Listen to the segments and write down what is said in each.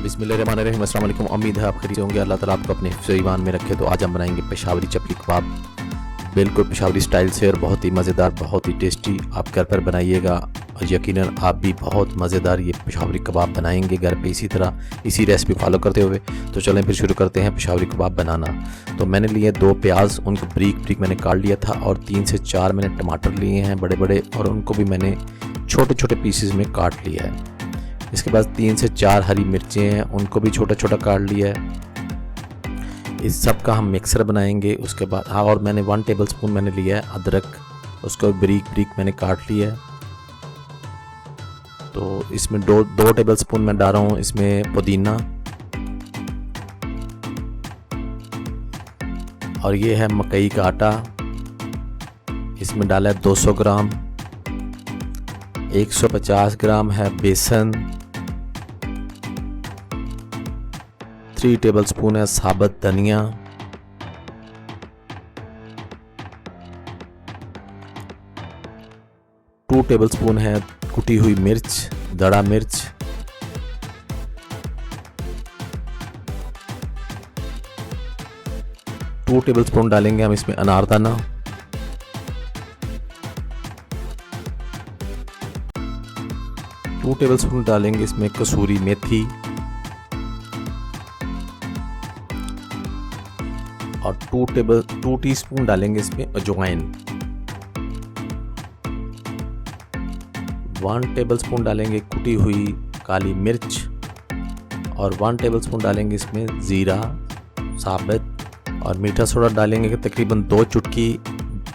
बिस्मिल्लाहिर्रहमानिर्रहीम, अस्सलाम वालेकुम। उम्मीद है आप खैरियत से होंगे। अल्लाह ताला आपको अपने हिफ्ज़ ईमान में रखे। तो आज हम बनाएंगे पेशावरी चपली कबाब, बिल्कुल पेशावरी स्टाइल से और बहुत ही मज़ेदार, बहुत ही टेस्टी। आप घर पर बनाइएगा और यकीनन आप भी बहुत मज़ेदार ये पेशावरी कबाब बनाएंगे घर पे, इसी तरह इसी रेसिपी फॉलो करते हुए। तो चलें फिर शुरू करते हैं पेशावरी कबाब बनाना। तो मैंने लिए 2 प्याज, उनको ब्रीक ब्रीक मैंने काट लिया था, और 3 से 4 मैंने टमाटर लिए हैं बड़े बड़े, और उनको भी मैंने छोटे छोटे पीसेस में काट लिया है। इसके बाद 3 से 4 हरी मिर्चें हैं, उनको भी छोटा छोटा काट लिया है। इस सब का हम मिक्सर बनाएंगे। उसके बाद और मैंने 1 टेबलस्पून मैंने लिया है अदरक, उसको ब्रीक ब्रीक मैंने काट लिया है। तो इसमें 2 टेबलस्पून मैं डाल रहा हूँ इसमें पुदीना, और ये है मकई का आटा। इसमें डाला है 200 ग्राम। 150 ग्राम है बेसन। 3 टेबलस्पून है साबुत धनिया। 2 टेबलस्पून है कुटी हुई मिर्च, दड़ा मिर्च। 2 टेबलस्पून डालेंगे हम इसमें अनारदाना। 2 टेबलस्पून डालेंगे इसमें कसूरी मेथी, और 2 टीस्पून डालेंगे इसमें अजवाइन। 1 टेबलस्पून डालेंगे कुटी हुई काली मिर्च, और 1 टेबलस्पून डालेंगे इसमें ज़ीरा साबुत, और मीठा सोडा डालेंगे तकरीबन 2 चुटकी।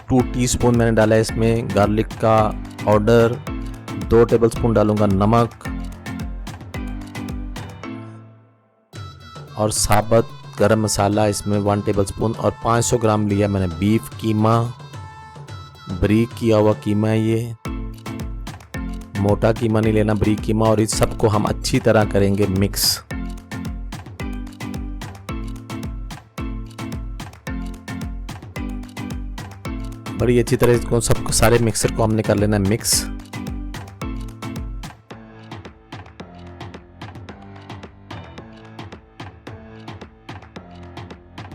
2 टीस्पून मैंने डाला है इसमें गार्लिक का पाउडर। 2 टेबलस्पून डालूंगा नमक, और साबुत गरम मसाला इसमें 1 टेबलस्पून, और 500 ग्राम लिया मैंने बीफ कीमा, ब्रीक किया हुआ कीमा है ये, मोटा कीमा नहीं लेना, ब्रीक कीमा। और इस सबको हम अच्छी तरह करेंगे मिक्स। बड़ी अच्छी तरह इसको सबको सारे मिक्सर को हमने कर लेना है मिक्स।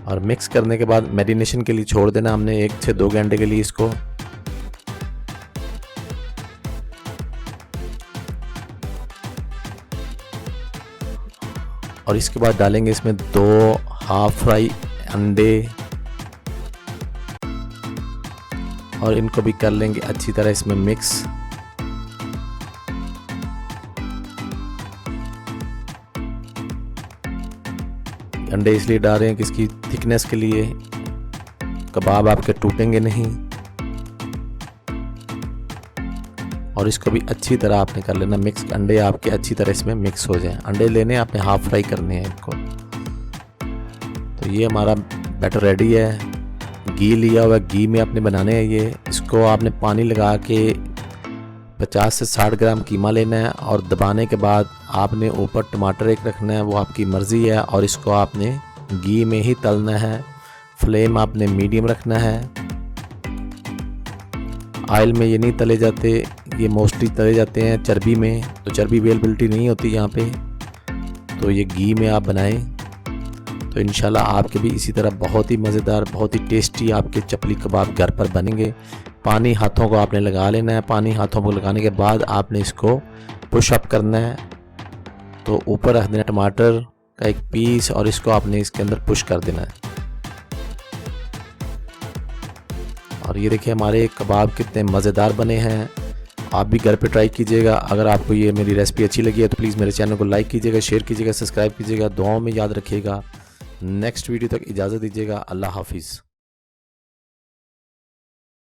और मिक्स करने के बाद मैरिनेशन के लिए छोड़ देना हमने 1 से 2 घंटे के लिए इसको। और इसके बाद डालेंगे इसमें 2 हाफ फ्राई अंडे, और इनको भी कर लेंगे अच्छी तरह इसमें मिक्स। अंडे इसलिए डाल रहे हैं कि इसकी थिकनेस के लिए, कबाब आपके टूटेंगे नहीं। और इसको भी अच्छी तरह आपने कर लेना मिक्स। अंडे आपके अच्छी तरह इसमें मिक्स हो जाएं। अंडे लेने आपने हाफ फ्राई करने हैं इनको। तो ये हमारा बैटर रेडी है। घी लिया हुआ, घी में आपने बनाने हैं ये। इसको आपने पानी लगा के 50 से 60 ग्राम कीमा लेना है, और दबाने के बाद आपने ऊपर टमाटर एक रखना है, वो आपकी मर्ज़ी है। और इसको आपने घी में ही तलना है। फ्लेम आपने मीडियम रखना है। ऑयल में ये नहीं तले जाते, ये मोस्टली तले जाते हैं चर्बी में, तो चर्बी अवेलेबिलिटी नहीं होती यहाँ पे। तो ये घी में आप बनाएं, तो इंशाल्लाह आपके भी इसी तरह बहुत ही मज़ेदार, बहुत ही टेस्टी आपके चपली कबाब घर पर बनेंगे। पानी हाथों को आपने लगा लेना है। पानी हाथों को लगाने के बाद आपने इसको पुश अप करना है। तो ऊपर रख देना टमाटर का एक पीस, और इसको आपने इसके अंदर पुश कर देना है। और ये देखिए हमारे कबाब कितने मज़ेदार बने हैं। आप भी घर पे ट्राई कीजिएगा। अगर आपको ये मेरी रेसिपी अच्छी लगी है तो प्लीज़ मेरे चैनल को लाइक कीजिएगा, शेयर कीजिएगा, सब्सक्राइब कीजिएगा। दुआओं में याद रखिएगा। नेक्स्ट वीडियो तक इजाज़त दीजिएगा। अल्लाह हाफिज़।